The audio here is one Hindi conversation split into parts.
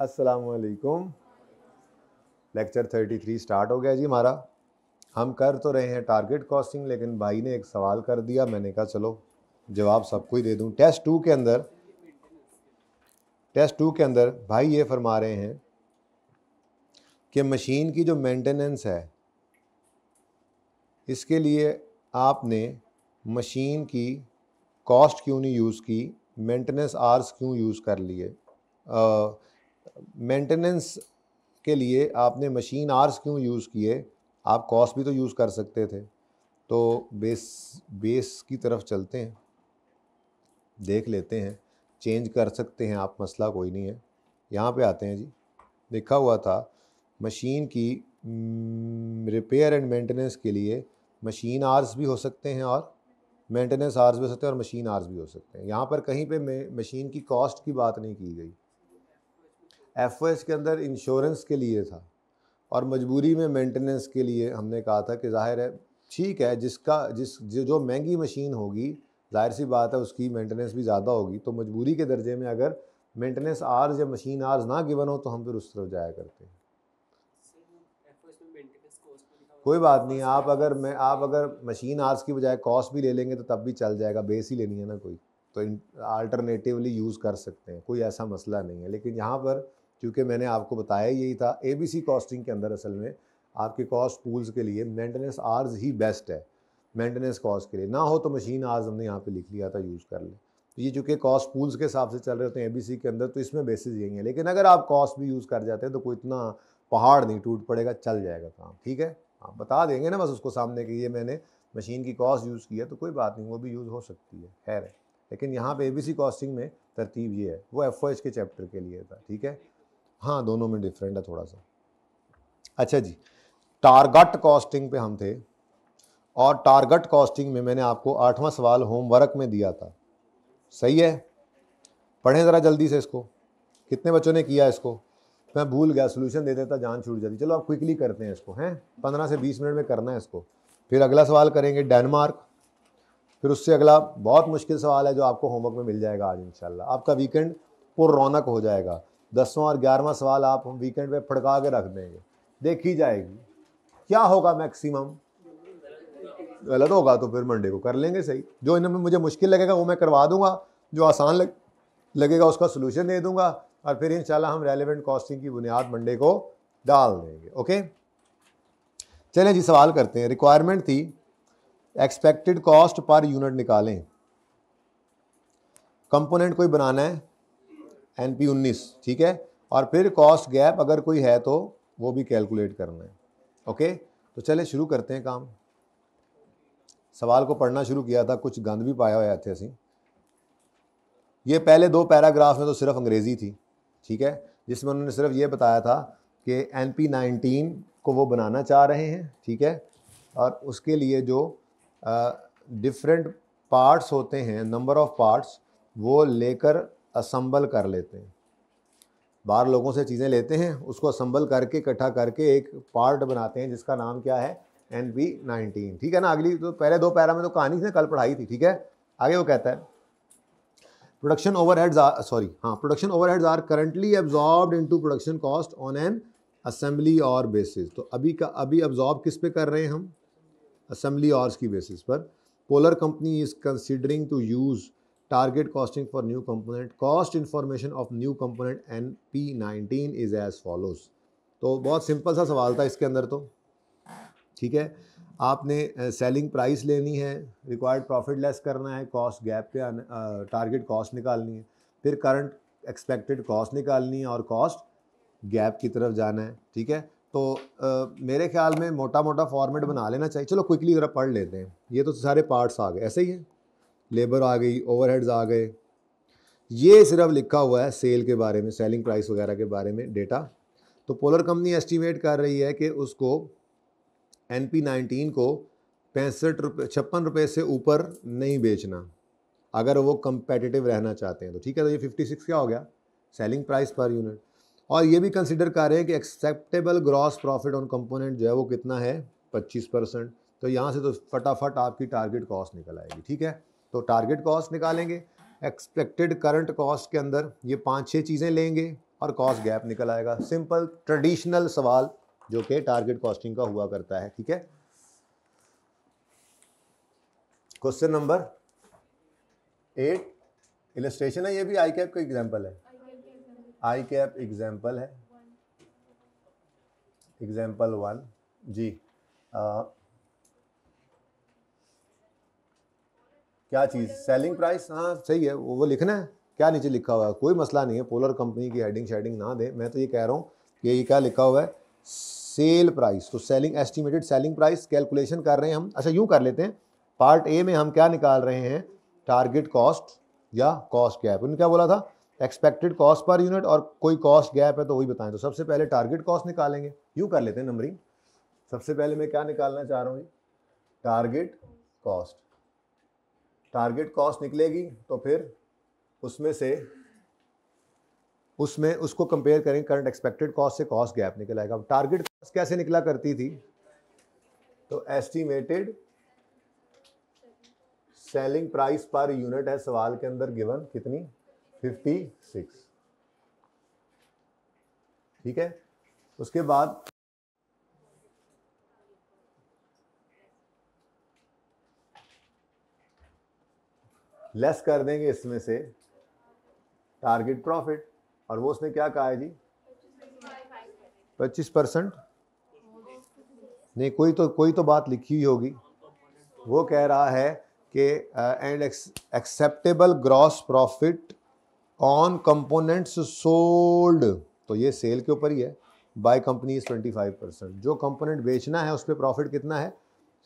अस्सलामुअलैकुम। लेक्चर 33 स्टार्ट हो गया जी हमारा। हम कर तो रहे हैं टारगेट कॉस्टिंग, लेकिन भाई ने एक सवाल कर दिया, मैंने कहा चलो जवाब सबको ही दे दूं। टेस्ट टू के अंदर भाई ये फरमा रहे हैं कि मशीन की जो मेंटेनेंस है, इसके लिए आपने मशीन की कॉस्ट क्यों नहीं यूज़ की, मेंटेनेंस आवर्स क्यों यूज़ कर लिए, मेंटेनेंस के लिए आपने मशीन आवर्स क्यों यूज़ किए, आप कॉस्ट भी तो यूज़ कर सकते थे। तो बेस की तरफ चलते हैं, देख लेते हैं, चेंज कर सकते हैं आप, मसला कोई नहीं है। यहाँ पे आते हैं जी, लिखा हुआ था मशीन की रिपेयर एंड मेंटेनेंस के लिए मशीन आवर्स भी हो सकते हैं और मेंटेनेंस आवर्स भी हो सकते हैं और मशीन आवर्स भी हो सकते हैं। यहाँ पर कहीं पे मशीन की कॉस्ट की बात नहीं की गई। एफओएस के अंदर इंश्योरेंस के लिए था और मजबूरी में मेंटेनेंस के लिए हमने कहा था कि जाहिर है ठीक है, जो महंगी मशीन होगी, जाहिर सी बात है उसकी मेंटेनेंस भी ज़्यादा होगी, तो मजबूरी के दर्जे में अगर मेंटेनेंस आवर्स या मशीन आवर्स ना गिवन हो तो हम फिर उस तरफ जाया करते हैं। कोई बात नहीं, आप अगर मशीन आवर्स की बजाय कॉस्ट भी ले लेंगे तो तब भी चल जाएगा, बेस ही लेनी है ना कोई, तो अल्टरनेटिवली यूज़ कर सकते हैं, कोई ऐसा मसला नहीं है। लेकिन यहाँ पर क्योंकि मैंने आपको बताया यही था, एबीसी कॉस्टिंग के अंदर असल में आपके कॉस्ट पूल्स के लिए मेंटेनेंस आवर्स ही बेस्ट है। मेंटेनेंस कॉस्ट के लिए ना हो तो मशीन आवर्स हमने यहाँ पे लिख लिया था, यूज़ कर ले। तो ये चूँकि कॉस्ट पूल्स के हिसाब से चल रहे होते हैं एबीसी के अंदर, तो इसमें बेसिस यही है। लेकिन अगर आप कॉस्ट भी यूज़ कर जाते हैं तो कोई इतना पहाड़ नहीं टूट पड़ेगा, चल जाएगा काम, ठीक है। हाँ, बता देंगे ना बस उसको सामने कि ये मैंने मशीन की कॉस्ट यूज़ की है, तो कोई बात नहीं, वो भी यूज़ हो सकती है, खैर है। लेकिन यहाँ पे एबीसी कॉस्टिंग में तरतीब ये है, वो एफओएच के चैप्टर के लिए था, ठीक है। हाँ, दोनों में डिफरेंट है थोड़ा सा। अच्छा जी, टारगेट कॉस्टिंग पे हम थे और टारगेट कॉस्टिंग में मैंने आपको 8वां सवाल होमवर्क में दिया था, सही है। पढ़ें ज़रा जल्दी से इसको, कितने बच्चों ने किया इसको? मैं भूल गया, सोल्यूशन दे देता, जान छूट जाती। चलो आप क्विकली करते हैं इसको, हैं 15 से 20 मिनट में करना है इसको। फिर अगला सवाल करेंगे डेनमार्क, फिर उससे अगला बहुत मुश्किल सवाल है जो आपको होमवर्क में मिल जाएगा आज इंशाल्लाह। आपका वीकेंड पुर रौनक हो जाएगा। 10वां और 11वां सवाल आप वीकेंड पे फड़का के रख देंगे, देखी जाएगी क्या होगा। मैक्सिमम गलत होगा तो फिर मंडे को कर लेंगे सही। जो इनमें मुझे मुश्किल लगेगा वो मैं करवा दूंगा, जो आसान लगेगा उसका सोल्यूशन दे दूंगा, और फिर इंशाल्लाह हम रेलेवेंट कॉस्टिंग की बुनियाद मंडे को डाल देंगे। ओके, चलें जी सवाल करते हैं। रिक्वायरमेंट थी एक्सपेक्टेड कॉस्ट पर यूनिट निकालें। कंपोनेंट कोई बनाना है एनपी 19, ठीक है, और फिर कॉस्ट गैप अगर कोई है तो वो भी कैलकुलेट करना है। ओके, तो चले शुरू करते हैं काम। सवाल को पढ़ना शुरू किया था, कुछ गंद भी पाया हुआ थे असी। ये पहले 2 पैराग्राफ में तो सिर्फ अंग्रेज़ी थी, ठीक है, जिसमें उन्होंने सिर्फ ये बताया था कि एनपी 19 को वो बनाना चाह रहे हैं, ठीक है, और उसके लिए जो डिफरेंट पार्ट्स होते हैं, नंबर ऑफ पार्ट्स, वो लेकर असम्बल कर लेते हैं। बाहर लोगों से चीज़ें लेते हैं, उसको असम्बल करके इकट्ठा करके एक पार्ट बनाते हैं जिसका नाम क्या है, एनपी 19, ठीक है ना। अगली तो पहले 2 पैरा में तो कहानी से कल पढ़ाई थी, ठीक है। आगे वो कहता है production overheads are currently absorbed into production cost on an assembly hour basis. तो अभी एब्जॉर्ब किस पे कर रहे हैं हम, असेंबली और की बेसिस पर। Polar company is considering to use target costing for new component. Cost information of new component NP19 is as follows. तो बहुत सिंपल सा सवाल था इसके अंदर तो, ठीक है। आपने सेलिंग प्राइस लेनी है, रिक्वायर्ड प्रॉफिट लेस करना है, कॉस्ट गैप पे टारगेट कॉस्ट निकालनी है, फिर करंट एक्सपेक्टेड कॉस्ट निकालनी है और कॉस्ट गैप की तरफ जाना है, ठीक है। तो मेरे ख्याल में मोटा मोटा फॉर्मेट बना लेना चाहिए। चलो क्विकली ज़रा पढ़ लेते हैं। ये तो सारे पार्ट्स आ गए, ऐसे ही है, लेबर आ गई, ओवरहेड्स आ गए, ये सिर्फ लिखा हुआ है सेल के बारे में, सेलिंग प्राइस वगैरह के बारे में डेटा। तो पोलर कंपनी एस्टिमेट कर रही है कि उसको NP19 को 56 रुपये से ऊपर नहीं बेचना अगर वो कंपेटिटिव रहना चाहते हैं तो, ठीक है। तो ये 56 क्या हो गया, सेलिंग प्राइस पर यूनिट। और ये भी कंसिडर कर रहे हैं कि acceptable gross profit on component जो है वो कितना है, 25%। तो यहाँ से तो फटाफट आपकी टारगेट कॉस्ट निकल आएगी, ठीक है। तो टारगेट कॉस्ट निकालेंगे, एक्सपेक्टेड करंट कॉस्ट के अंदर ये 5-6 चीज़ें लेंगे और कॉस्ट गैप निकल आएगा। सिंपल ट्रेडिशनल सवाल जो कि टारगेट कॉस्टिंग का हुआ करता है। ठीक है, क्वेश्चन नंबर 8 इलस्ट्रेशन है, ये भी आई कैप का एग्जाम्पल है, आई कैप एग्जाम्पल है, एग्जाम्पल 1 जी। क्या चीज़, सेलिंग प्राइस, हाँ सही है, वो लिखना है, क्या नीचे लिखा हुआ है, कोई मसला नहीं है, पोलर कंपनी की हेडिंग शेडिंग ना दे, मैं तो ये कह रहा हूँ कि ये क्या लिखा हुआ है, सेल प्राइस। तो selling, estimated selling price calculation कर रहे हैं हम। अच्छा यूँ कर लेते हैं, पार्ट ए में हम क्या निकाल रहे हैं, टारगेट कॉस्ट या कॉस्ट गैप। उन्होंने क्या बोला था, एक्सपेक्टेड कॉस्ट पर यूनिट, और कोई कॉस्ट गैप है तो वही बताएं। तो सबसे पहले टारगेट कॉस्ट निकालेंगे, यूँ कर लेते हैं नंबरिंग। सबसे पहले मैं क्या निकालना चाह रहा हूँ, टारगेट कॉस्ट। टारगेट कॉस्ट निकलेगी तो फिर उसमें उसको कंपेयर करेंगे करंट एक्सपेक्टेड कॉस्ट से, कॉस्ट गैप निकल आएगा। अब टारगेट कॉस्ट कैसे निकला करती थी, तो estimated selling price per unit है सवाल के अंदर गिवन कितनी, 56। ठीक है, उसके बाद लेस कर देंगे इसमें से टारगेट प्रॉफिट, और वो उसने क्या कहा है जी, 25%। नहीं, कोई तो बात लिखी हुई होगी, वो कह रहा है कि and acceptable gross profit on components sold, तो ये सेल के ऊपर ही है, बाय कंपनी 25%। जो कंपोनेंट बेचना है उस पर प्रॉफिट कितना है,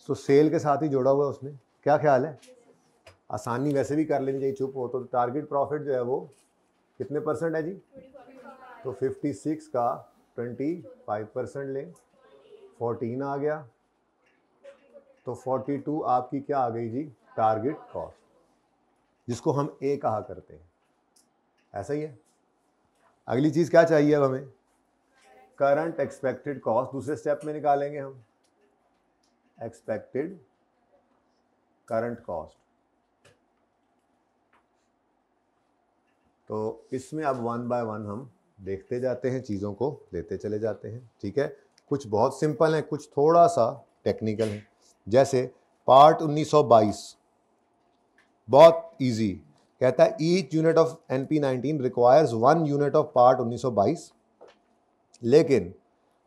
तो सेल के साथ ही जोड़ा हुआ है उसमें। क्या ख्याल है, आसानी वैसे भी कर लेनी चाहिए चुप हो तो। टारगेट प्रॉफिट जो है वो कितने परसेंट है जी, तो 56 का 25% लें, 14 आ गया, तो 42 आपकी क्या आ गई जी, टारगेट कॉस्ट, जिसको हम ए कहा करते हैं। ऐसा ही है। अगली चीज़ क्या चाहिए अब हमें, करंट एक्सपेक्टेड कॉस्ट। दूसरे स्टेप में निकालेंगे हम एक्सपेक्टेड करंट कॉस्ट। तो इसमें अब 1 बाय 1 हम देखते जाते हैं, चीज़ों को देते चले जाते हैं। ठीक है, कुछ बहुत सिंपल है, कुछ थोड़ा सा टेक्निकल है। जैसे पार्ट 1922 बहुत इजी, कहता है each unit of NP19 requires 1 unit of part 1922, लेकिन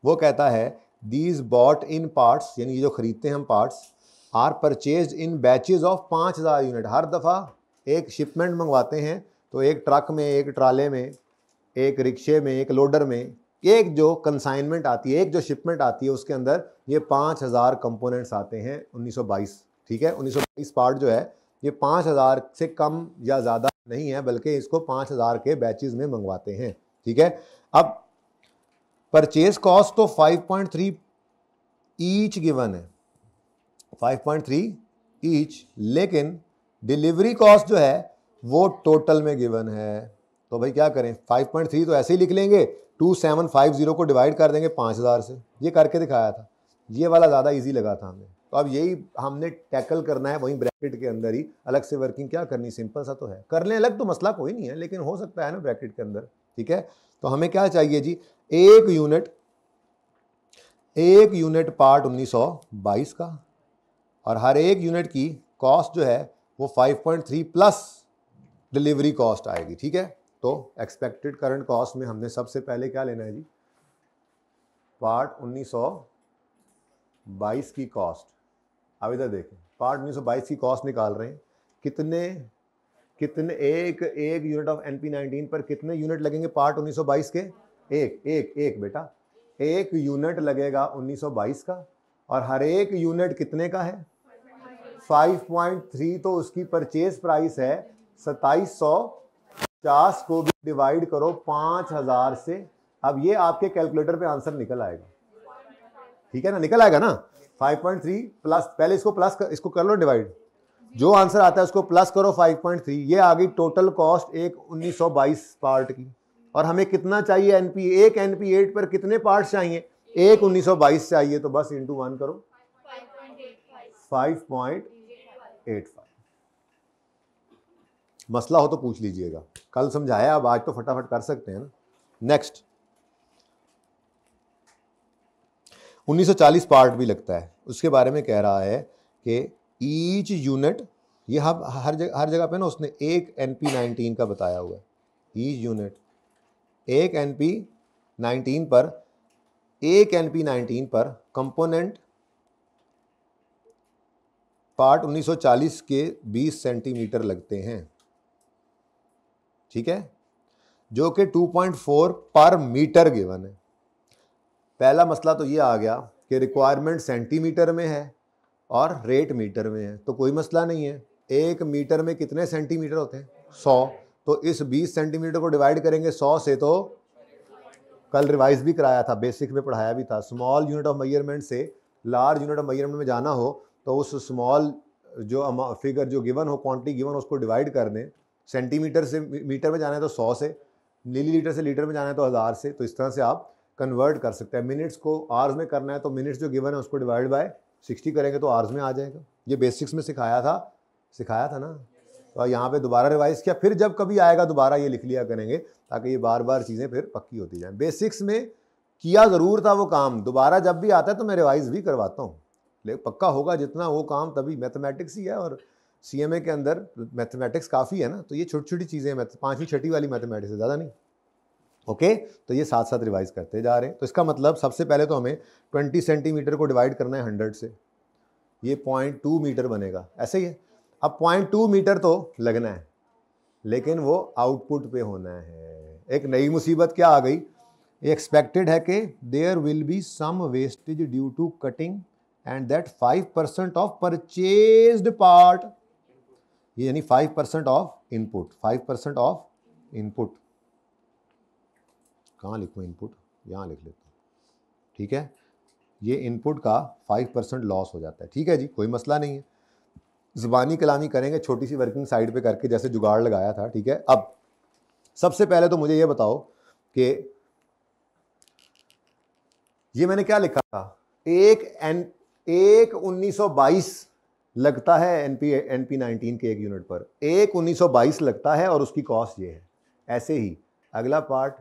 वो कहता है दीज बॉट इन पार्ट्स, यानी ये जो खरीदते हैं हम parts, are purchase in batches of 5000 unit. हर दफ़ा एक शिपमेंट मंगवाते हैं, तो एक ट्रक में, एक ट्राले में, एक रिक्शे में, एक लोडर में, एक जो कंसाइनमेंट आती है, एक जो शिपमेंट आती है, उसके अंदर ये 5000 कंपोनेंट्स आते हैं 1922। ठीक है, 1922 पार्ट जो है ये 5000 से कम या ज़्यादा नहीं है, बल्कि इसको 5000 के बैचेज में मंगवाते हैं। ठीक है, अब परचेज कॉस्ट तो 5.3 ईच गिवन है, 5.3 ईच, लेकिन डिलीवरी कॉस्ट जो है वो टोटल में गिवन है। तो भाई क्या करें, 5.3 तो ऐसे ही लिख लेंगे, 2750 को डिवाइड कर देंगे 5000 से। ये करके दिखाया था, ये वाला ज़्यादा इजी लगा था हमें, तो अब यही हमने टैकल करना है, वहीं ब्रैकेट के अंदर ही अलग से वर्किंग क्या करनी, सिंपल सा तो है, कर लें अलग तो मसला कोई नहीं है, लेकिन हो सकता है ना ब्रैकेट के अंदर। ठीक है, तो हमें क्या चाहिए जी, एक यूनिट पार्ट 1922 का, और हर एक यूनिट की कॉस्ट जो है वो 5.3 प्लस डिलीवरी कॉस्ट आएगी। ठीक है, तो एक्सपेक्टेड करंट कॉस्ट में हमने सबसे पहले क्या लेना है जी, पार्ट 1922 की कॉस्ट। अब इधर देखें, पार्ट 1922 की कॉस्ट निकाल रहे हैं, कितने एक यूनिट ऑफ NP19 पर कितने यूनिट लगेंगे पार्ट 1922 के, एक बेटा, एक यूनिट लगेगा 1922 का, और हर एक यूनिट कितने का है, 5.3, तो उसकी परचेज प्राइस है 2750 को भी डिवाइड करो 5000 से। अब ये आपके कैलकुलेटर पे आंसर निकल आएगा। ठीक है ना, निकल आएगा ना, 5.3 प्लस, पहले इसको प्लस इसको कर लो डिवाइड, जो आंसर आता है उसको प्लस करो 5.3, ये आ गई टोटल कॉस्ट एक 1922 पार्ट की। और हमें कितना चाहिए एक NP8 पर कितने पार्ट चाहिए, एक 1922 चाहिए, तो बस इंटू 1 करो 5.85। मसला हो तो पूछ लीजिएगा, कल समझाया, अब आज तो फटाफट कर सकते हैं ना। नेक्स्ट 1940 पार्ट भी लगता है, उसके बारे में कह रहा है कि ईच यूनिट, ये हर जगह पे ना उसने एक NP19 का बताया हुआ है। ईच यूनिट एक NP19 पर कंपोनेंट पार्ट 1940 के 20 सेंटीमीटर लगते हैं, ठीक है, जो कि 2.4 पर मीटर गिवन है। पहला मसला तो ये आ गया कि रिक्वायरमेंट सेंटीमीटर में है और रेट मीटर में है, तो कोई मसला नहीं है। एक मीटर में कितने सेंटीमीटर होते हैं? 100। तो इस 20 सेंटीमीटर को डिवाइड करेंगे 100 से, तो कल रिवाइज भी कराया था, बेसिक में पढ़ाया भी था। स्मॉल यूनिट ऑफ मेजरमेंट से लार्ज यूनिट ऑफ मेजरमेंट में जाना हो तो उस स्मॉल जो फिगर जो गिवन हो, क्वांटिटी गिवन, उसको डिवाइड कर दें। सेंटीमीटर से मीटर में जाना है तो 100 से, मिलीलीटर से लीटर में जाना है तो 1000 से। तो इस तरह से आप कन्वर्ट कर सकते हैं। मिनट्स को आवर्स में करना है तो मिनट्स जो गिवन है उसको डिवाइड बाय 60 करेंगे तो आवर्स में आ जाएगा। ये बेसिक्स में सिखाया था ना। तो यहाँ पे दोबारा रिवाइज किया, फिर जब कभी आएगा दोबारा ये लिख लिया करेंगे ताकि ये बार बार चीज़ें फिर पक्की होती जाएं। बेसिक्स में किया ज़रूर था वो काम, दोबारा जब भी आता है तो मैं रिवाइज भी करवाता हूँ, लेकिन पक्का होगा जितना वो काम, तभी मैथमेटिक्स ही है और CMA के अंदर मैथमेटिक्स काफ़ी है ना, तो ये छोटी छोटी चीज़ें, 5वीं 6वीं वाली मैथमेटिक्स है, ज़्यादा नहीं। ओके, तो ये साथ साथ रिवाइज करते जा रहे हैं। तो इसका मतलब सबसे पहले तो हमें 20 सेंटीमीटर को डिवाइड करना है 100 से, ये 0.2 मीटर बनेगा, ऐसे ही है। अब 0.2 मीटर तो लगना है, लेकिन वो आउटपुट पे होना है। एक नई मुसीबत क्या आ गई, एक्सपेक्टेड है कि there will be some wastage due to cutting and that 5% of purchased part, ये यानी 5% ऑफ इनपुट, 5% ऑफ इनपुट। कहाँ लिखूँ इनपुट? यहाँ लिख लेता हूँ, ठीक है। ये इनपुट का 5% लॉस हो जाता है, ठीक है जी, कोई मसला नहीं है। ज़ुबानी कलामी करेंगे छोटी सी वर्किंग साइड पे करके, जैसे जुगाड़ लगाया था, ठीक है। अब सबसे पहले तो मुझे ये बताओ कि ये मैंने क्या लिखा था, एक 1922 लगता है NP19 के एक यूनिट पर, एक 1922 लगता है और उसकी कॉस्ट ये है। ऐसे ही अगला पार्ट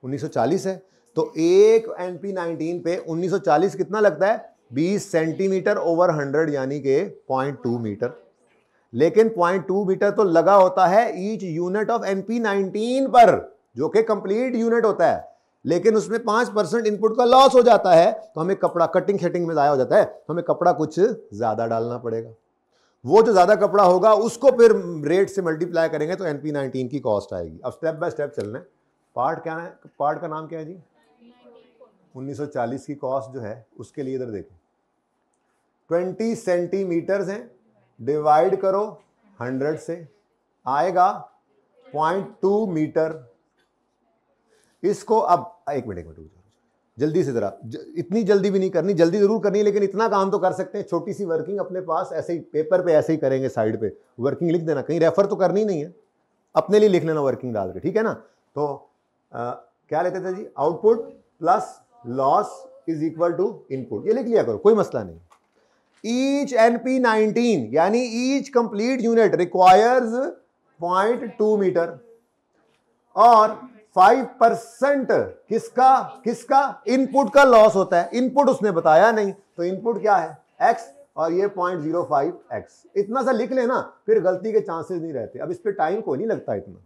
1940 है, तो एक NP19 पे 1940 कितना लगता है? 20 सेंटीमीटर ओवर 100 यानी कि 0.2 मीटर। लेकिन 0.2 मीटर तो लगा होता है ईच यूनिट ऑफ NP19 पर, जो कि कंप्लीट यूनिट होता है, लेकिन उसमें 5% इनपुट का लॉस हो जाता है, तो हमें कपड़ा कटिंग शेटिंग में ज़ाया हो जाता है, तो हमें कपड़ा कुछ ज़्यादा डालना पड़ेगा। वो जो ज़्यादा कपड़ा होगा उसको फिर रेट से मल्टीप्लाई करेंगे तो NP19 की कॉस्ट आएगी। अब स्टेप बाय स्टेप चलना है। पार्ट क्या है? पार्ट का नाम क्या है जी? 1940 की कॉस्ट जो है उसके लिए इधर देखें, 20 सेंटीमीटर हैं, डिवाइड करो 100 से, आएगा 0.2 मीटर। इसको अब एक मिनट जल्दी से, जरा इतनी जल्दी भी नहीं करनी, जल्दी जरूर करनी है लेकिन इतना काम तो कर सकते हैं। छोटी सी वर्किंग अपने पास ऐसे ही पेपर पे ऐसे ही करेंगे, साइड पे वर्किंग लिख देना, कहीं रेफर तो करनी नहीं है, अपने लिए लिख लेना वर्किंग डाल के, ठीक है ना। तो क्या लेते थे जी? Output plus loss is equal to input, ये लिख लिया करो, कोई मसला नहीं। ईच NP19 यानी each complete unit requires 0.2 metre और 5% किसका इनपुट का लॉस होता है। इनपुट उसने बताया नहीं, तो इनपुट क्या है? X, और ये 0.05x। इतना सा लिख लेना, फिर गलती के चांसेस नहीं रहते। अब इस पे टाइम को नहीं लगता इतना,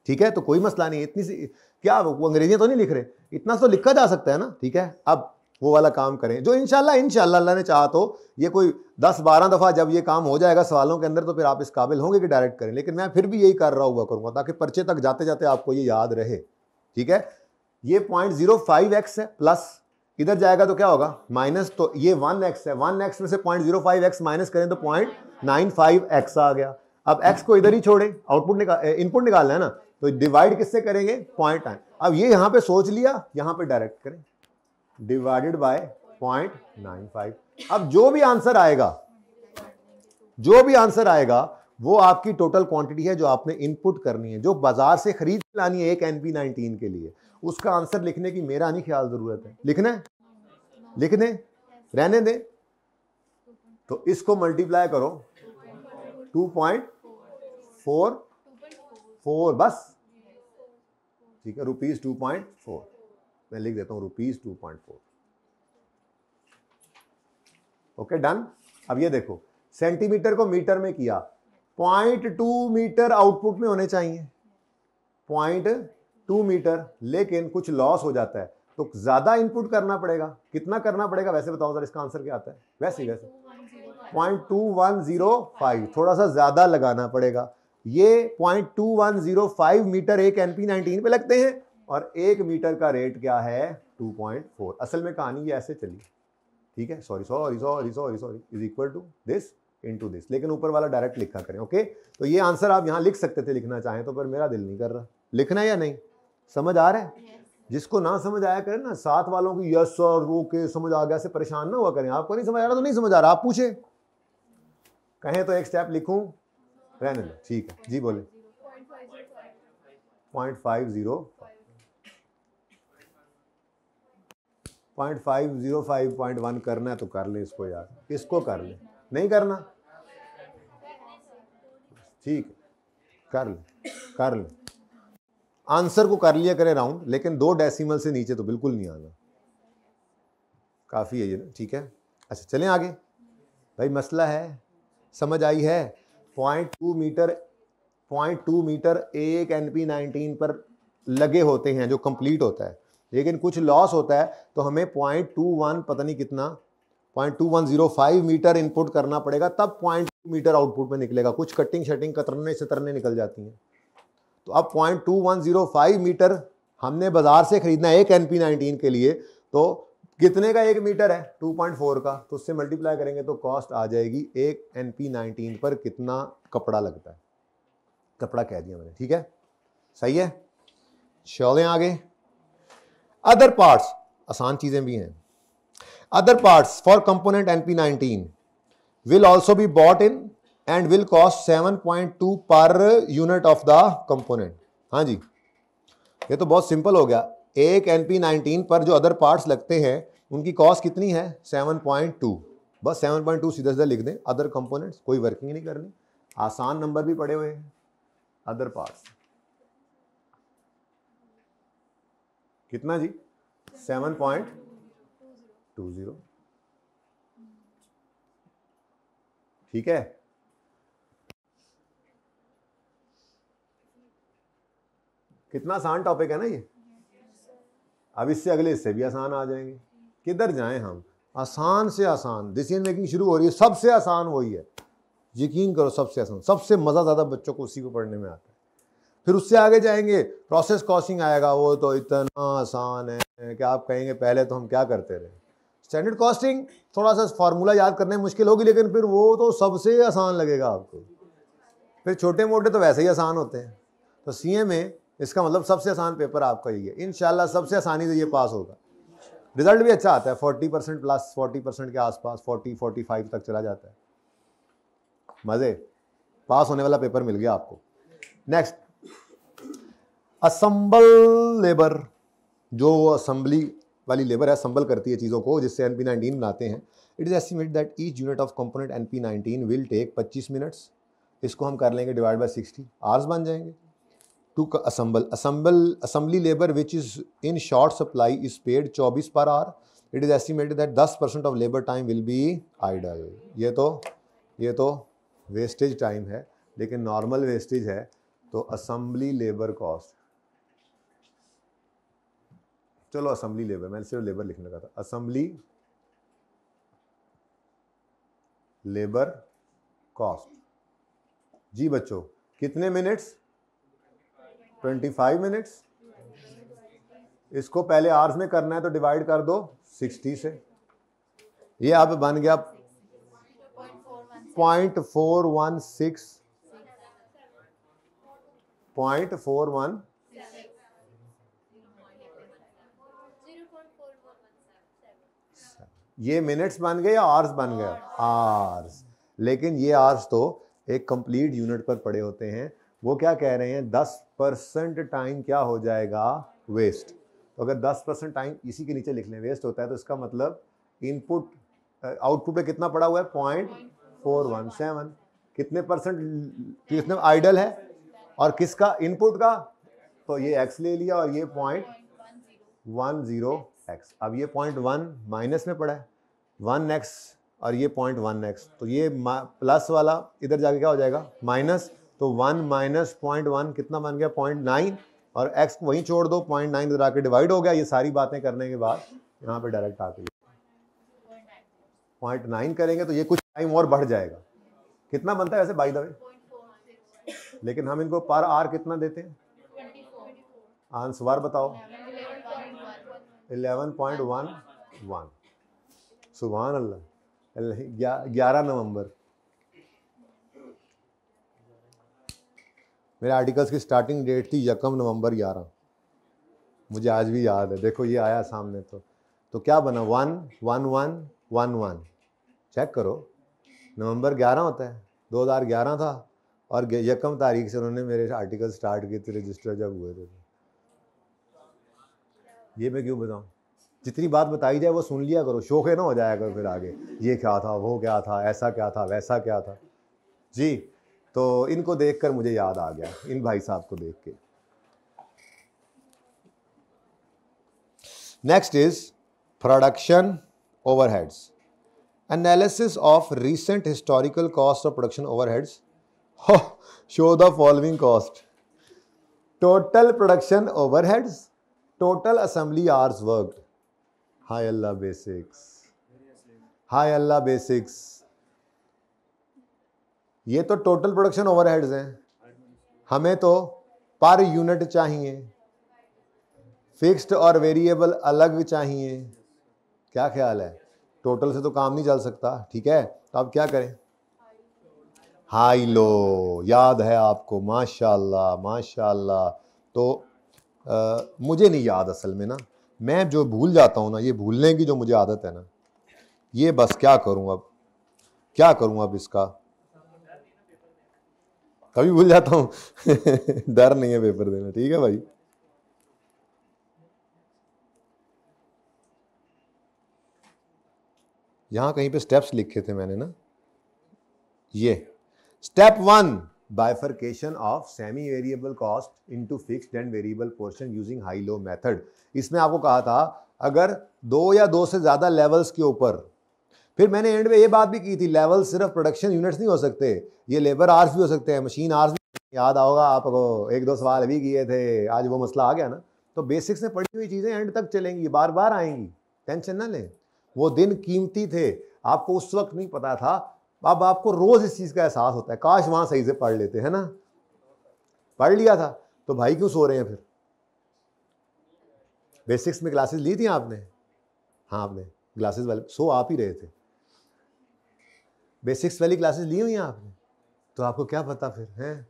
ठीक है, तो कोई मसला नहीं। इतनी सी क्या वो अंग्रेजी तो नहीं लिख रहे, इतना तो लिखा जा सकता है ना, ठीक है। अब वो वाला काम करें जो इंशाल्लाह अल्लाह ने चाहा तो ये कोई 10-12 दफ़ा जब ये काम हो जाएगा सवालों के अंदर तो फिर आप इस काबिल होंगे कि डायरेक्ट करें, लेकिन मैं फिर भी यही कर रहा हुआ करूँगा ताकि पर्चे तक जाते जाते आपको ये याद रहे, ठीक है। ये 0.05x है, प्लस इधर जाएगा तो क्या होगा? माइनस, तो ये 1x है, 1x में से 0.05x माइनस करें तो 0.95x आ गया। अब x को इधर ही छोड़े, आउटपुट इनपुट निकालना है ना, तो डिवाइड किससे करेंगे? 0.9। अब ये यहां पे सोच लिया, यहां पे डायरेक्ट करें, डिवाइडेड बाय 0.95। अब जो भी आंसर आएगा वो आपकी टोटल क्वांटिटी है जो आपने इनपुट करनी है, जो बाजार से खरीद लानी है एक NP19 के लिए। उसका आंसर लिखने की मेरा नहीं ख्याल जरूरत है, लिखना है लिख दें, रहने दें। तो इसको मल्टीप्लाई करो 2.44 बस, ठीक है, ₹2.4 मैं लिख देता हूँ ₹2.4। Okay done. अब ये देखो सेंटीमीटर को मीटर में किया, 0.2 मीटर आउटपुट में होने चाहिए, 0.2 मीटर, लेकिन कुछ लॉस हो जाता है तो ज्यादा इनपुट करना पड़ेगा। कितना करना पड़ेगा वैसे बताओ जरा, इसका आंसर क्या आता है? वैसे 0.2105, थोड़ा सा ज्यादा लगाना पड़ेगा। ये 0.2105 मीटर एक NP19 पे लगते हैं और 1 मीटर का रेट क्या है? 2.4। असल में कहानी ये ऐसे चली, ठीक है, sorry is equal to this into this, लेकिन ऊपर वाला डायरेक्ट लिखा करें। ओके, तो ये आंसर आप यहां लिख सकते थे लिखना चाहें तो, पर मेरा दिल नहीं कर रहा। लिखना है या नहीं? समझ आ रहा है? जिसको ना समझ आया करें ना, साथ वालों की यस सर वो के समझ आ गया से परेशान ना हुआ करें। आपको नहीं समझ आ रहा तो नहीं समझ आ रहा, आप पूछे, कहें तो एक स्टेप लिखूं, रहने दो, ठीक है जी बोले। 0.505.1 करना है तो कर ले इसको यार, इसको कर ले, नहीं करना ठीक, कर ले आंसर को कर लिया करे राउंड, लेकिन 2 डेसिमल से नीचे तो बिल्कुल नहीं आना, काफी है ये, ठीक है। अच्छा चलें आगे भाई, मसला है, समझ आई है? 0.2 मीटर एक NP19 पर लगे होते हैं जो कंप्लीट होता है, लेकिन कुछ लॉस होता है तो हमें 0.21 पता नहीं कितना 0.2105 मीटर इनपुट करना पड़ेगा, तब 0.2 मीटर आउटपुट में निकलेगा। कुछ कटिंग शटिंग कतरने से तरने निकल जाती हैं। तो अब 0.2105 मीटर हमने बाजार से खरीदना है एक NP19 के लिए, तो कितने का 1 मीटर है? 2.4 का, तो उससे मल्टीप्लाई करेंगे तो कॉस्ट आ जाएगी एक NP19 पर कितना कपड़ा लगता है। कपड़ा कह दिया मैंने, ठीक है, सही है। चलें आगे। अदर पार्ट्स, आसान चीजें भी हैं। Other parts for component NP19 will also be bought in and will cost 7.2 per unit of the component. हाँ जी, ये तो बहुत सिंपल हो गया। एक NP19 पर जो अदर पार्ट्स लगते हैं उनकी कॉस्ट कितनी है? 7.2। बस 7.2 सीधा सीधा लिख दें। अदर कंपोनेंट्स, कोई वर्किंग नहीं करनी, आसान नंबर भी पड़े हुए हैं। अदर पार्ट्स कितना जी? 7.20, ठीक है। कितना आसान टॉपिक है ना ये। अब इससे अगले इससे भी आसान आ जाएंगे। किधर जाएं हम? आसान से आसान डिसीजन मेकिंग शुरू हो रही है, सबसे आसान वही है, यकीन करो, सबसे आसान, सबसे मजा ज्यादा बच्चों को उसी को पढ़ने में आता है। फिर उससे आगे जाएंगे, प्रोसेस कॉस्टिंग आएगा, वो तो इतना आसान है कि आप कहेंगे पहले तो हम क्या करते रहे। स्टैंडर्ड कॉस्टिंग थोड़ा सा फॉर्मूला याद करने में मुश्किल होगी, लेकिन फिर वो तो सबसे आसान लगेगा आपको। फिर छोटे मोटे तो वैसे ही आसान होते हैं। तो CA में इसका मतलब सबसे आसान पेपर आपका ही है। इंशाल्लाह सबसे आसानी से ये पास होगा। रिजल्ट भी अच्छा आता है, 40% प्लस, 40% के आसपास, 40-45 तक चला जाता है। मजे, पास होने वाला पेपर मिल गया आपको। नेक्स्ट, असम्बल लेबर, जो असेंबली वाली लेबर है, असम्बल करती है चीज़ों को जिससे NP19 बनाते हैं। It is estimated that each unit of component NP19 will take 25 minutes. इसको हम कर लेंगे डिवाइड बाय 60, आवर्स बन जाएंगे। To assembly labor which is in short supply is paid 24 per hour. It is estimated that 10% of labor time will be idle. ये तो वेस्टेज टाइम है, लेकिन नॉर्मल वेस्टेज है। तो असेंबली लेबर कॉस्ट, चलो असेंबली लेबर, मैंने सिर्फ लेबर लिखने लगा था। असेंबली लेबर कॉस्ट जी बच्चों, कितने मिनट्स? 25 मिनट्स। इसको पहले आवर्स में करना है तो डिवाइड कर दो 60 से। ये अब बन गया 0.416 ये मिनट्स बन गए या आवर्स बन गए? आवर्स। लेकिन ये आवर्स तो एक कंप्लीट यूनिट पर पड़े होते हैं। वो क्या कह रहे हैं? 10% टाइम क्या हो जाएगा? वेस्ट। तो अगर 10% टाइम इसी के नीचे लिख लें वेस्ट होता है, तो इसका मतलब इनपुट आउटपुट पे कितना पड़ा हुआ है? 0.417। कितने परसेंट किसने आइडल है और किसका? इनपुट का तो ये x ले लिया और ये 0.10x। अब ये 0.1 माइनस में पड़ा है 1x और ये 0.1x, तो ये प्लस वाला इधर जाके क्या हो जाएगा माइनस, तो 1 माइनस 0.1 कितना बन गया 0.9 और x को वहीं छोड़ दो 0.9 इधर आके डिवाइड हो गया। ये सारी बातें करने के बाद यहाँ पे डायरेक्ट आके 0.9 करेंगे तो ये कुछ टाइम और बढ़ जाएगा। कितना बनता है वैसे बाय द वे, लेकिन हम इनको पर आर कितना देते हैं, आंसर बताओ 11.11। सुभान अल्लाह। 11 नवंबर मेरे आर्टिकल्स की स्टार्टिंग डेट थी 1 नवंबर 11, मुझे आज भी याद है। देखो ये आया सामने, तो क्या बना 11111, चेक करो नवंबर 11 होता है, 2011 था और 1 तारीख से उन्होंने मेरे आर्टिकल स्टार्ट किए थे, रजिस्टर जब हुए थे। ये मैं क्यों बताऊं, जितनी बात बताई जाए वो सुन लिया करो, शौक है ना हो जाएगा फिर आगे ये क्या था वो क्या था ऐसा क्या था वैसा क्या था जी। तो इनको देखकर मुझे याद आ गया, इन भाई साहब को देख के। Next is production overheads, analysis of recent historical cost of production overheads. Show the following cost, total production overheads, total assembly hours worked. Hi Allah basics, hi Allah basics. ये तो टोटल प्रोडक्शन ओवरहेड्स हैं, हमें तो पर यूनिट चाहिए, फिक्स्ड और वेरिएबल अलग चाहिए। क्या ख्याल है, टोटल से तो काम नहीं चल सकता, ठीक है। तो अब क्या करें, हाई लो याद है आपको, माशाल्लाह माशाल्लाह। तो मुझे नहीं याद असल में ना, मैं जो भूल जाता हूँ ना, ये भूलने की जो मुझे आदत है ना, ये बस क्या करूँ अब, क्या करूँ अब इसका, कभी भूल जाता हूँ। डर नहीं है पेपर देना, ठीक है भाई। यहां कहीं पे स्टेप्स लिखे थे मैंने ना, ये step 1 bifurcation of semi variable cost into fixed and variable portion using high low method. इसमें आपको कहा था अगर 2 या 2 से ज्यादा लेवल्स के ऊपर, फिर मैंने एंड में ये बात भी की थी लेवल सिर्फ प्रोडक्शन यूनिट्स नहीं हो सकते, ये लेबर आवर्स भी हो सकते हैं, मशीन आवर्स भी। याद आओगा आपको 1-2 सवाल भी किए थे, आज वो मसला आ गया ना। तो बेसिक्स में पढ़ी हुई चीजें एंड तक चलेंगी, बार बार आएंगी, टेंशन ना लें। वो दिन कीमती थे, आपको उस वक्त नहीं पता था, अब आपको रोज इस चीज का एहसास होता है। काश वहां सही से पढ़ लेते, है ना, पढ़ लिया था तो भाई क्यों सो रहे हैं फिर। बेसिक्स में क्लासेस ली थी आपने, हाँ आपने क्लासेस वाले सो आप ही रहे थे, बेसिक्स वाली क्लासेस ली हुई हैं आपने, तो आपको क्या पता फिर है।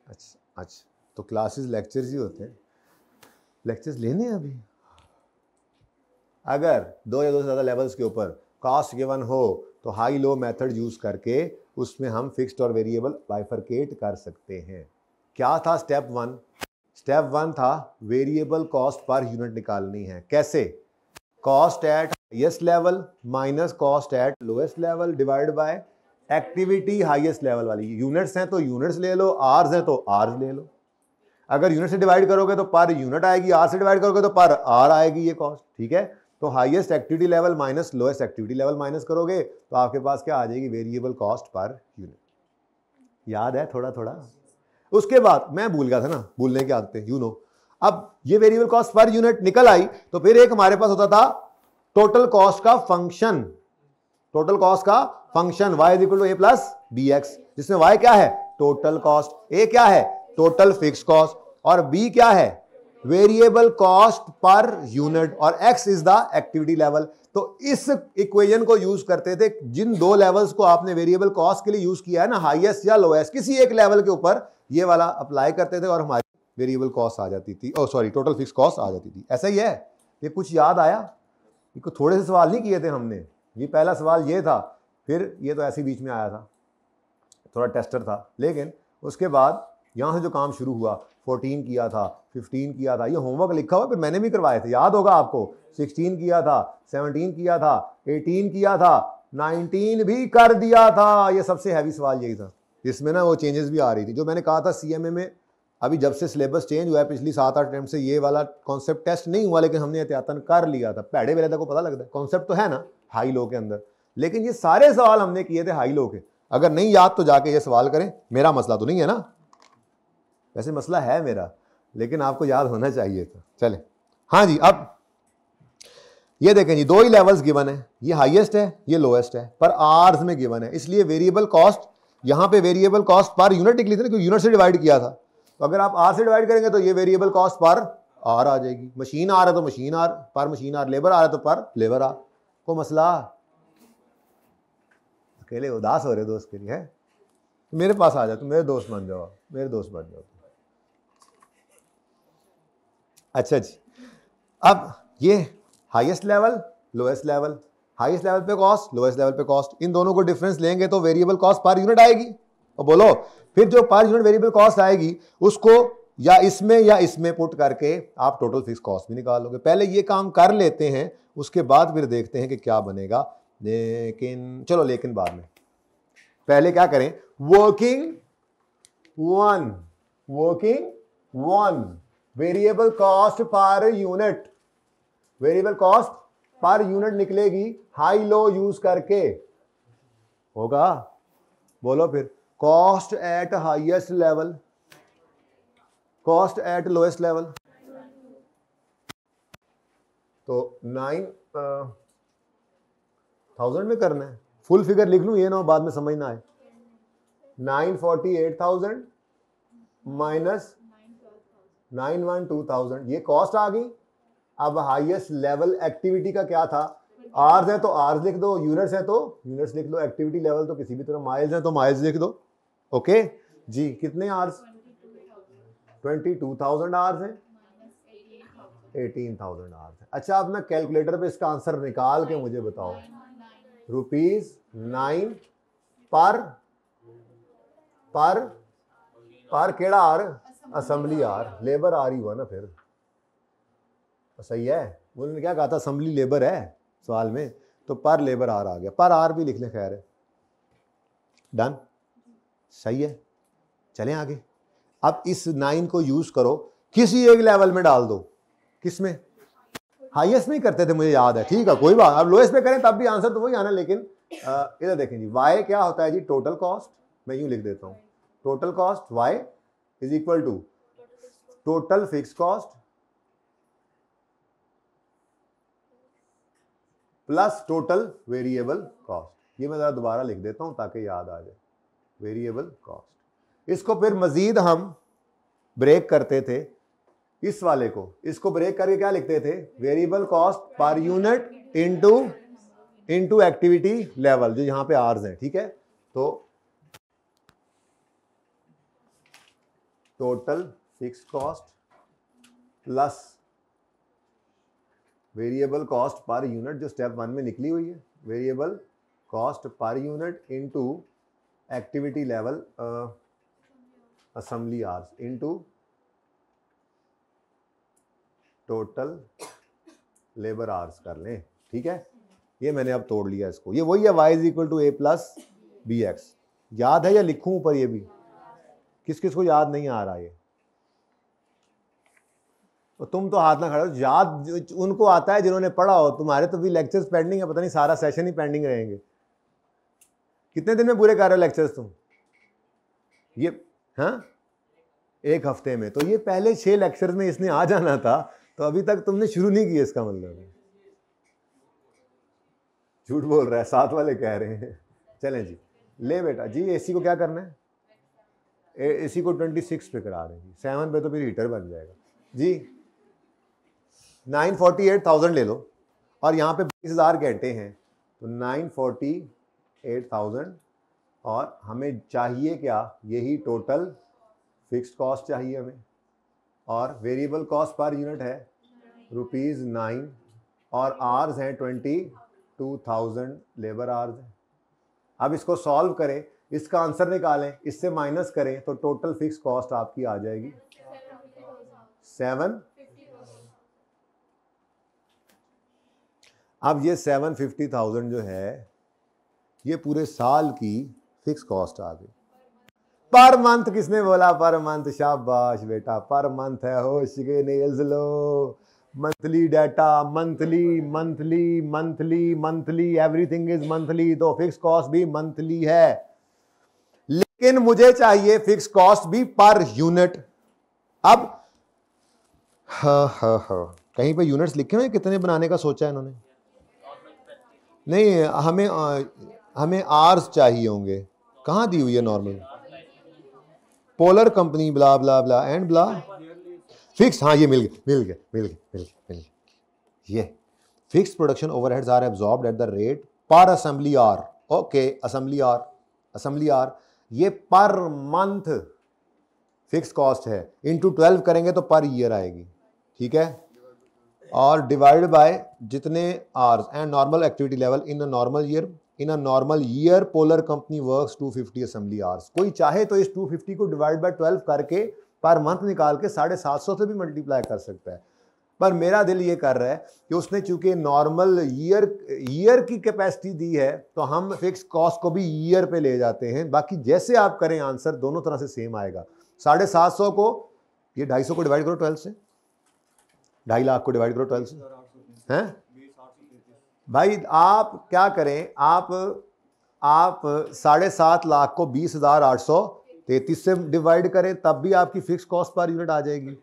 अच्छा अच्छा, तो क्लासेस लेक्चर्स ही होते हैं, लेक्चर्स लेने हैं अभी। अगर 2 या 2 से ज़्यादा लेवल्स के ऊपर कॉस्ट गिवन हो तो हाई लो मेथड यूज करके उसमें हम फिक्स्ड और वेरिएबल बाइफरकेट कर सकते हैं। क्या था स्टेप 1, स्टेप 1 था वेरिएबल कॉस्ट पर यूनिट निकालनी है। कैसे, cost at highest level minus cost at lowest level divide by activity highest level वाली। यूनिट्स हैं तो यूनिट्स ले लो, आर्स हैं तो आर्स ले लो। अगर यूनिट से डिवाइड करोगे तो पर यूनिट आएगी, आर से डिवाइड करोगे तो पर आर आएगी ये कॉस्ट, ठीक है। तो highest activity level minus lowest activity level minus करोगे तो आपके पास क्या आ जाएगी, वेरिएबल कॉस्ट पर यूनिट। याद है थोड़ा थोड़ा। उसके बाद मैं भूल गया था ना, भूलने की आदतें यू नो। अब ये वेरिएबल कॉस्ट पर यूनिट निकल आई तो फिर एक हमारे पास होता था टोटल कॉस्ट का फंक्शन, टोटल कॉस्ट का function y equal to a plus B X, जिसमें y क्या है टोटल कॉस्ट, a क्या है टोटल फिक्स कॉस्ट और b क्या है वेरिएबल कॉस्ट पर यूनिट और x is the activity level. तो इस इक्वेशन को यूज करते थे, जिन 2 लेवल्स को आपने वेरिएबल कॉस्ट के लिए यूज किया है ना, हाईएस्ट या लोएस्ट, किसी एक लेवल के ऊपर ये वाला अप्लाई करते थे और हमारी वेरिएबल कॉस्ट आ जाती थी, टोटल फिक्स कॉस्ट आ जाती थी। ऐसा ही है, ये कुछ याद आया, ये थोड़े से सवाल नहीं किए थे हमने, ये पहला सवाल ये था, फिर ये तो ऐसे बीच में आया था, थोड़ा टेस्टर था। लेकिन उसके बाद यहाँ से जो काम शुरू हुआ, 14 किया था, 15 किया था, ये होमवर्क लिखा हुआ, फिर मैंने भी करवाए थे, याद होगा आपको। 16 किया था, 17 किया था, 18 किया था, 19 भी कर दिया था। ये सबसे हैवी सवाल यही था, जिसमें ना वो चेंजेस भी आ रही थी, जो मैंने कहा था CMA में अभी जब से सिलेबस चेंज हुआ है पिछली 7-8 टाइम से ये वाला कॉन्सेप्ट टेस्ट नहीं हुआ, लेकिन हमने एहतियातन कर लिया था। पहले वेले को पता लगता है कॉन्सेप्ट तो है ना हाई लो के अंदर, लेकिन ये सारे सवाल हमने किए थे हाई लो के। अगर नहीं याद तो जाके ये सवाल करें, मेरा मसला तो नहीं है ना, वैसे मसला है मेरा, लेकिन आपको याद होना चाहिए था। चले हाँ जी, अब ये देखें जी, दो ही लेवल्स गिवन है, ये हाईएस्ट है ये लोएस्ट है, पर आर्स में गिवन है, इसलिए वेरिएबल कॉस्ट, यहां पे वेरिएबल कॉस्ट पर यूनिट निकली थी ना, क्योंकि यूनिट से डिवाइड किया था। तो अगर आप आर से डिवाइड करेंगे तो ये वेरिएबल कॉस्ट पर आर आ जाएगी। मशीन आर है तो मशीन आर पर मशीन आर, लेबर आर है तो पर लेबर आर। को मसला, अकेले उदास हो रहे दोस्त के लिए है, तो मेरे पास आ जाओ, तुम मेरे दोस्त बन जाओ, मेरे दोस्त बन जाओ। अच्छा जी, अब ये highest level lowest level, highest level पे कॉस्ट लोएस्ट लेवल पे कॉस्ट, इन दोनों को डिफरेंस लेंगे तो वेरिएबल कॉस्ट पर यूनिट आएगी। और बोलो फिर जो पर यूनिट वेरिएबल कॉस्ट आएगी उसको या इसमें पुट करके आप टोटल फिक्स कॉस्ट भी निकालोगे। पहले ये काम कर लेते हैं, उसके बाद फिर देखते हैं कि क्या बनेगा। लेकिन चलो, लेकिन बाद में, पहले क्या करें, working one variable cost per unit, variable cost per unit निकलेगी हाई लो यूज करके, होगा। बोलो फिर, cost at highest level, cost at lowest level, तो 9,000 में करना है। फुल फिगर लिख लूं, ये ना बाद में समझ ना आए। 948,000 माइनस 912,000, ये कॉस्ट आ गई। अब हाईएस्ट लेवल एक्टिविटी का क्या था, आर्स है तो आर्स लिख दो, यूनिट्स है तो यूनिट्स लिख दो, एक्टिविटी लेवल तो किसी भी तरह, माइल्स है तो माइल्स लिख दो। ओके जी, कितने आर्स, 22,000 आर्स है, 18,000 आर्स है। अच्छा, अब मैं कैलकुलेटर पे इसका आंसर निकाल के मुझे बताओ। ₹9 पर केड़ा hour, assembly hour, labour hour ही हुआ ना फिर, सही है। उन्होंने क्या कहा था, असेंबली लेबर है सवाल में, तो पर लेबर आर आ गया, पर आर भी लिख लें, खैर है। डन, सही है। चलें आगे। अब इस 9 को यूज करो, किसी एक लेवल में डाल दो। किसमें, हाईएस्ट में करते थे मुझे याद है, ठीक है कोई बात, अब लोएस्ट पे करें तब भी आंसर तो वही आना। लेकिन इधर देखें जी, वाई क्या होता है जी, टोटल कॉस्ट। मैं यूं लिख देता हूं, total cost Y is equal to total fix cost plus total variable cost. ये मैं जरा दोबारा लिख देता हूं ताकि याद आ जाए, वेरिएबल कॉस्ट। इसको फिर मजीद हम ब्रेक करते थे, इस वाले को, इसको ब्रेक करके क्या लिखते थे, variable cost per unit into activity level, जो यहां पे आर्स है, ठीक है। तो total fix cost plus variable cost per unit, जो स्टेप 1 में निकली हुई है, variable cost per unit into activity level assembly hours into total labour hours कर लें, ठीक है। ये मैंने अब तोड़ लिया इसको, ये वही है y is equal to a plus B X. याद है या लिखूं ऊपर, ये भी किस किस को याद नहीं आ रहा ये, तो तुम तो हाथ ना खड़े हो, याद उनको आता है जिन्होंने पढ़ा हो। तुम्हारे तो भी लेक्चर्स पेंडिंग है, पता नहीं सारा सेशन ही पेंडिंग रहेंगे। कितने दिन में पूरे कर रहे हो लेक्चर्स तुम, ये हाँ 1 हफ्ते में। तो ये पहले 6 लेक्चर्स में इसने आ जाना था, तो अभी तक तुमने शुरू नहीं किया, इसका मतलब झूठ बोल रहा है, 7 वाले कह रहे हैं। चलें जी, ले बेटा जी, एसी को क्या करना है, एसी को 26 पे करा रहे हैं जी, 7 पे तो फिर हीटर बन जाएगा जी। 948,000 ले लो, और यहाँ पे 20,000 घंटे हैं, तो 948,000, और हमें चाहिए क्या, यही टोटल फिक्स्ड कॉस्ट चाहिए हमें, और वेरिएबल कॉस्ट पर यूनिट है ₹9, और आवर्स हैं 22,000 लेबर आवर्स हैं। अब इसको सॉल्व करें, इसका आंसर निकालें, इससे माइनस करें, तो टोटल फिक्स कॉस्ट आपकी आ जाएगी 7। अब ये 750,000 जो है, ये पूरे साल की फिक्स कॉस्ट आ गई। पर मंथ किसने बोला? पर मंथ, शाबाश बेटा, पर मंथ है। होश के nails low. Monthly data, monthly monthly monthly monthly, everything is monthly, तो फिक्स कॉस्ट भी मंथली है। लेकिन मुझे चाहिए फिक्स कॉस्ट भी पर यूनिट। अब कहीं पे यूनिट्स लिखे हुए कितने बनाने का सोचा है इन्होंने? नहीं, हमें आर्स चाहिए होंगे। कहाँ दी हुई है normal? Polar company blah blah blah and blah fix. हाँ, ये मिल गया। ये fix production overheads are absorbed at the rate per assembly hour. Okay, assembly hour ये पर मंथ फिक्स कॉस्ट है। इनटू 12 करेंगे तो पर ईयर आएगी, ठीक है, और डिवाइड बाय जितने hours and normal activity level in a normal year Polar company works 250 assembly hours. कोई चाहे तो इस 250 को डिवाइड बाय 12 करके पर मंथ निकाल के 750 से भी मल्टीप्लाई कर सकता है। पर मेरा दिल ये कर रहा है कि उसने चूंकि नॉर्मल ईयर की कैपेसिटी दी है तो हम फिक्स कॉस्ट को भी ईयर पे ले जाते हैं। बाकी जैसे आप करें आंसर दोनों तरह से सेम आएगा। 750 को ये 250 को डिवाइड करो 12 से, 2.5 लाख को डिवाइड करो 12 से, हैं भाई? आप क्या करें, आप 7.5 लाख को 20,833 से डिवाइड करें, तब भी आपकी फिक्स कॉस्ट पर यूनिट आ जाएगी,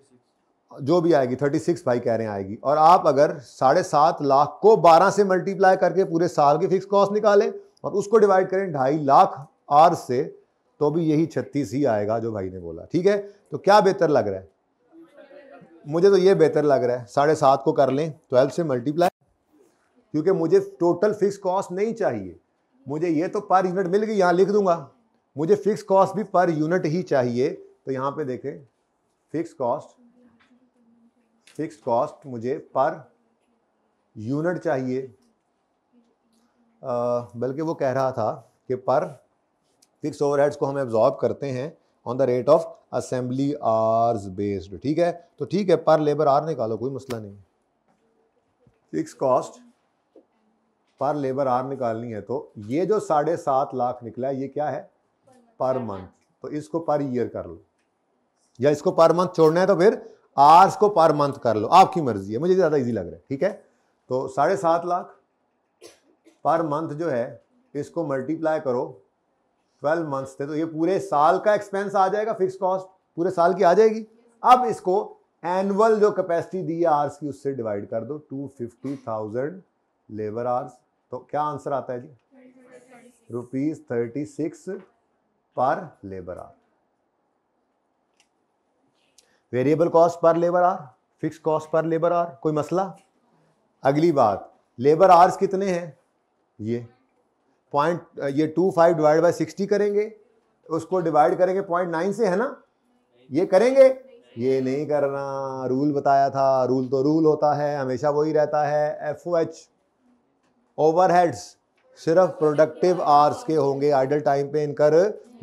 जो भी आएगी 36 भाई कह रहे हैं आएगी। और आप अगर 7.5 लाख को 12 से मल्टीप्लाई करके पूरे साल की फिक्स कॉस्ट निकालें और उसको डिवाइड करें 2.5 लाख आर से, तो भी यही 36 ही आएगा जो भाई ने बोला, ठीक है? तो क्या बेहतर लग रहा है? मुझे तो ये बेहतर लग रहा है 7.5 को कर लें 12 से मल्टीप्लाई, क्योंकि मुझे टोटल फिक्स कॉस्ट नहीं चाहिए। मुझे ये तो पर यूनिट मिल गई, यहाँ लिख दूंगा, मुझे फिक्स कॉस्ट भी पर यूनिट ही चाहिए। तो यहाँ पे देखें, फिक्स कॉस्ट मुझे पर यूनिट चाहिए, बल्कि वो कह रहा था कि पर फिक्स ओवरहेड्स को हम एब्जॉर्ब करते हैं on the rate of assembly hours based, ठीक है? तो ठीक है, पर लेबर आर निकालो, कोई मसला नहीं। फिक्स कॉस्ट पर लेबर आर निकालनी है, तो ये जो 7.5 लाख निकला है ये क्या है? Per month. तो इसको पर ईयर कर लो, या इसको पर मंथ छोड़ना है तो फिर आवर्स को पर मंथ कर लो, आपकी मर्जी है, मुझे ज़्यादा इजी लग रहा है, ठीक है? तो 7.5 लाख पर मंथ जो है इसको मल्टीप्लाई करो 12 मंथ्स से, तो ये पूरे साल का एक्सपेंस आ जाएगा, फिक्स कॉस्ट पूरे साल की आ जाएगी। अब इसको एनुअल जो कैपेसिटी दी है आवर्स की उससे डिवाइड कर दो, 250,000 लेबर आवर्स। तो क्या आंसर आता है जी? ₹36 पर लेबर आवर। वेरिएबल कॉस्ट पर लेबर आवर, फिक्स कॉस्ट पर लेबर आवर, कोई मसला? अगली बात, लेबर आवर्स कितने हैं? ये 25 डिवाइड बाय 60 करेंगे, उसको डिवाइड करेंगे 0.9 से, है ना? ये करेंगे? ये नहीं करना, रूल बताया था, रूल तो रूल होता है, हमेशा वही रहता है। FOH ओवरहेड्स सिर्फ प्रोडक्टिव आवर्स के होंगे, आइडल टाइम पे इनकर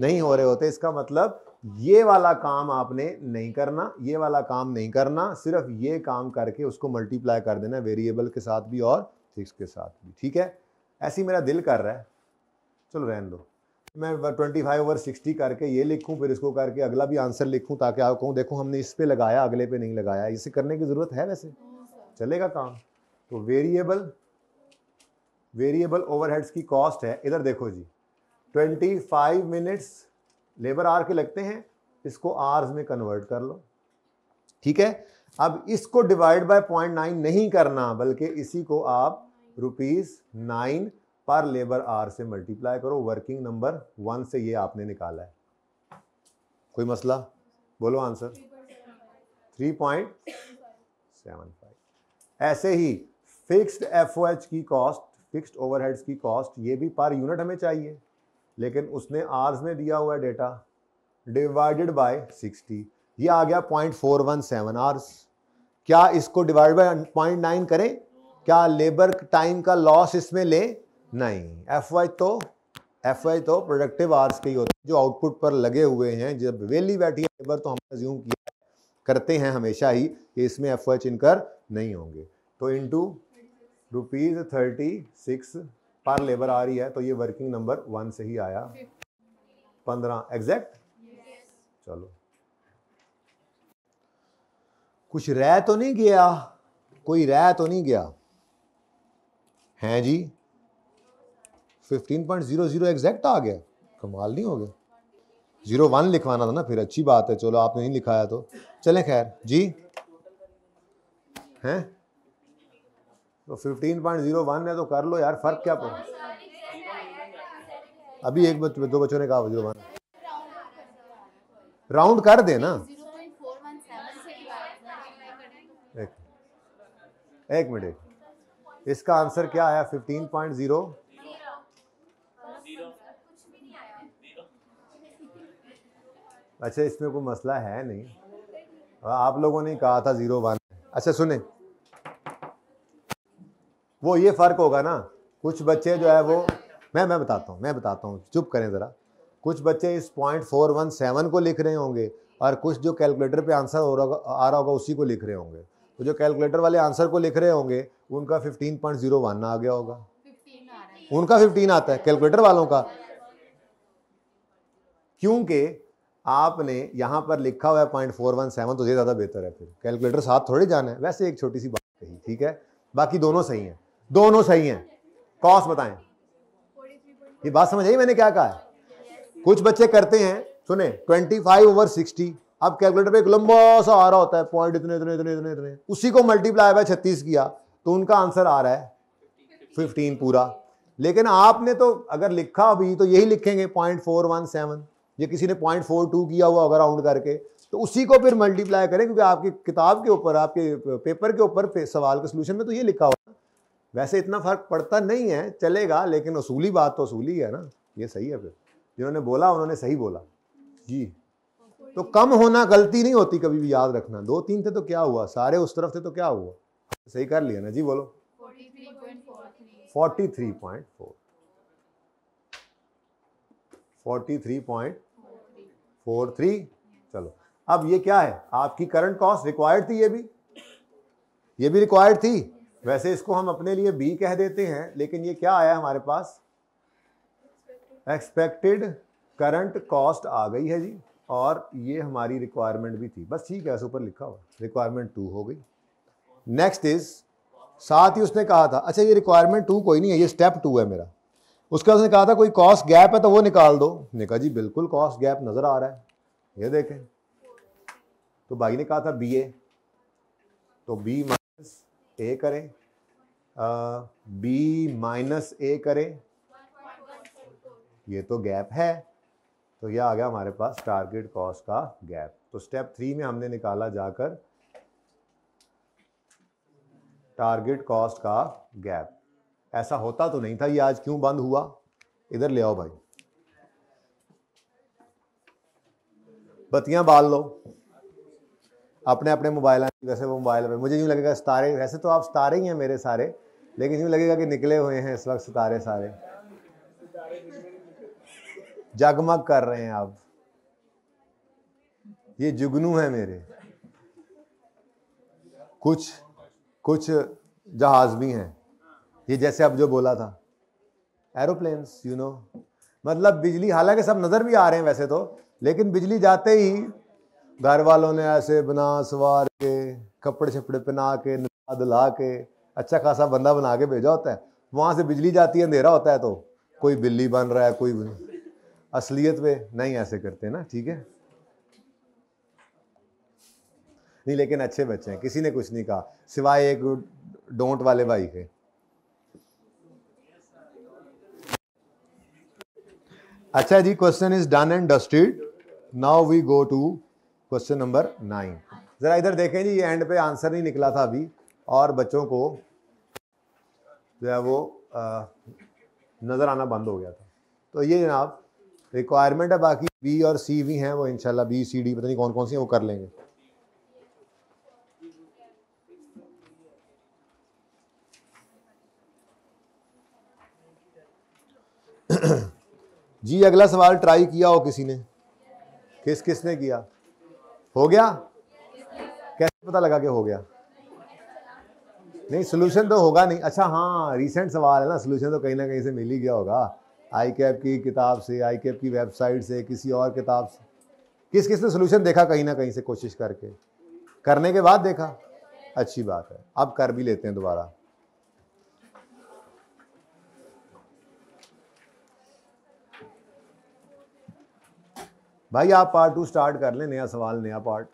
नहीं हो रहे होते। इसका मतलब ये वाला काम आपने नहीं करना, ये वाला काम नहीं करना, सिर्फ ये काम करके उसको मल्टीप्लाई कर देना वेरिएबल के साथ भी और फिक्स के साथ भी, ठीक है? ऐसी मेरा दिल कर रहा है, चलो रहने दो, मैं 25/60 करके ये लिखूं, फिर इसको करके अगला भी आंसर लिखूं, ताकि आप कहूँ देखो हमने इस पे लगाया अगले पे नहीं लगाया। इसे करने की ज़रूरत है, वैसे चलेगा काम। तो वेरिएबल ओवरहेड्स की कॉस्ट है, इधर देखो जी, 25 मिनट्स लेबर आवर के लगते हैं, इसको आवर्स में कन्वर्ट कर लो, ठीक है? अब इसको डिवाइड बाय 0.9 नहीं करना, बल्कि इसी को आप ₹9 पर लेबर आवर से मल्टीप्लाई करो। वर्किंग नंबर 1 से ये आपने निकाला है, कोई मसला? बोलो आंसर। 3.75। ऐसे ही फिक्स्ड FOH की कॉस्ट, फिक्स्ड ओवरहेड्स की कॉस्ट, ये भी पर यूनिट हमें चाहिए, लेकिन उसने आवर्स में दिया हुआ है डेटा, डिवाइडेड बाय 60, ये आ गया 0.417 आवर्स। क्या इसको डिवाइड बाय 0.9 करें? क्या लेबर टाइम का लॉस इसमें लें? नहीं। FOH तो प्रोडक्टिव आवर्स के ही होते हैं जो आउटपुट पर लगे हुए हैं। जब वेली बैठी है लेबर तो हम अज्यूम किया करते हैं हमेशा ही कि इसमें FOH इनकर नहीं होंगे। तो इनटू ₹36 पर लेबर आ रही है, तो ये वर्किंग नंबर 1 से ही आया, 15 एग्जैक्ट। चलो कुछ रह तो नहीं गया, कोई रह तो नहीं गया हैं जी? 15.00 एग्जैक्ट आ गया, कमाल नहीं हो गया? 01 लिखवाना था ना, फिर अच्छी बात है, चलो आपने नहीं लिखाया तो चले खैर जी। हैं तो 15.01 है तो कर लो यार, फर्क क्या पड़ा? अभी दो बच्चों ने कहा 01, राउंड कर दे ना। एक मिनट, इसका आंसर क्या आया? 15.0। अच्छा इसमें कोई मसला है नहीं, आप लोगों ने कहा था 01। अच्छा सुने, वो ये फर्क होगा ना, कुछ बच्चे जो है वो मैं बताता हूँ, चुप करें ज़रा। कुछ बच्चे इस 0.417 को लिख रहे होंगे और कुछ जो कैलकुलेटर पे आंसर आ रहा होगा उसी को लिख रहे होंगे। तो जो कैलकुलेटर वाले आंसर को लिख रहे होंगे उनका 15.01 आ गया होगा, उनका 15 आता है कैलकुलेटर वालों का, क्योंकि आपने यहां पर लिखा हुआ है 0.417, तो ये ज़्यादा बेहतर है, फिर कैलकुलेटर साथ थोड़ी जाना है। वैसे एक छोटी सी बात कही, ठीक है, बाकी दोनों सही हैं, दोनों सही हैं। कॉस बताएं, ये बात समझ आई मैंने क्या कहा है? कुछ बच्चे करते हैं, सुने 25/60, अब कैलकुलेटर पे एक लंबा सा आ रहा होता है पॉइंट इतने इतने इतने इतने इतने, उसी को मल्टीप्लाई बाय 36 किया तो उनका आंसर आ रहा है 15 पूरा। लेकिन आपने तो अगर लिखा भी तो यही लिखेंगे 0.417, ये किसी ने 0.42 किया हुआ अगर राउंड करके, तो उसी को फिर मल्टीप्लाई करें, क्योंकि आपकी किताब के ऊपर, आपके पेपर के ऊपर सवाल के सोल्यूशन में तो ये लिखा हुआ। वैसे इतना फर्क पड़ता नहीं है, चलेगा, लेकिन उसूली बात तो उसूली है ना, ये सही है। फिर जिन्होंने बोला उन्होंने सही बोला जी। तो कम होना गलती नहीं होती, कभी भी याद रखना। 2-3 थे तो क्या हुआ, सारे उस तरफ थे तो क्या हुआ, सही कर लिया ना जी। बोलो 43.43। चलो अब ये क्या है, आपकी करंट कॉस्ट रिक्वायर्ड थी, ये भी रिक्वायर्ड थी। वैसे इसको हम अपने लिए बी कह देते हैं, लेकिन ये क्या आया हमारे पास, एक्सपेक्टेड करंट कॉस्ट आ गई है जी, और ये हमारी रिक्वायरमेंट भी थी, बस ठीक है, ऐसे ऊपर लिखा हुआ, रिक्वायरमेंट 2 हो गई। नेक्स्ट इज, साथ ही उसने कहा था, अच्छा ये रिक्वायरमेंट 2 कोई नहीं है, ये स्टेप 2 है मेरा। उसका उसने कहा था कोई कॉस्ट गैप है तो वो निकाल दो। ने कहा जी बिल्कुल कॉस्ट गैप नजर आ रहा है, ये देखें। तो भाई ने कहा था बी ए, तो बी माइनस ए करें, बी माइनस ए करें, ये तो गैप है, तो यह आ गया हमारे पास टारगेट कॉस्ट का गैप। तो स्टेप 3 में हमने निकाला जाकर टारगेट कॉस्ट का गैप। ऐसा होता तो नहीं था, ये आज क्यों बंद हुआ? इधर ले आओ भाई, बत्तियां बाल लो अपने अपने मोबाइल। वैसे वो मोबाइल में मुझे यूं लगेगा सितारे, वैसे तो आप सितारे ही हैं मेरे सारे, लेकिन यूं लगेगा कि निकले हुए हैं इस वक्त सितारे सारे, जगमग कर रहे हैं। अब ये जुगनू है मेरे, कुछ जहाज भी हैं, ये जैसे अब जो बोला था एरोप्लेन्स, यू नो, मतलब बिजली, हालांकि सब नजर भी आ रहे हैं वैसे तो, लेकिन बिजली जाते ही घर वालों ने ऐसे बना सवार के, कपड़े छपड़े पहना के, नहा धुला के, अच्छा खासा बंदा बना के भेजा होता है। वहां से बिजली जाती है, अंधेरा होता है, तो कोई बिल्ली बन रहा है, कोई असलियत में नहीं ऐसे करते ना, ठीक है नहीं, लेकिन अच्छे बच्चे हैं, किसी ने कुछ नहीं कहा सिवाय एक डोंट वाले भाई के। अच्छा जी, question is done and dusted. Now we go to question number 9। जरा इधर देखें जी, ये एंड पे आंसर नहीं निकला था अभी, और बच्चों को जो है वो नजर आना बंद हो गया था। तो ये जनाब रिक्वायरमेंट है, बाकी बी और सी भी हैं, वो इंशाल्लाह बी सी डी पता नहीं कौन कौन सी हैं, वो कर लेंगे। जी अगला सवाल ट्राई किया हो किसी ने? किसने किया? हो गया? कैसे पता लगा कि हो गया? नहीं सोल्यूशन तो होगा नहीं। अच्छा हाँ, रीसेंट सवाल है ना, सोल्यूशन तो कहीं ना कहीं से मिल ही गया होगा, आई कैप की किताब से, आई कैप की वेबसाइट से, किसी और किताब से। किस किस ने सोल्यूशन देखा कहीं ना कहीं से कोशिश करके? करने के बाद देखा, अच्छी बात है। अब कर भी लेते हैं दोबारा। भाई आप पार्ट 2 स्टार्ट कर लें, नया सवाल नया पार्ट।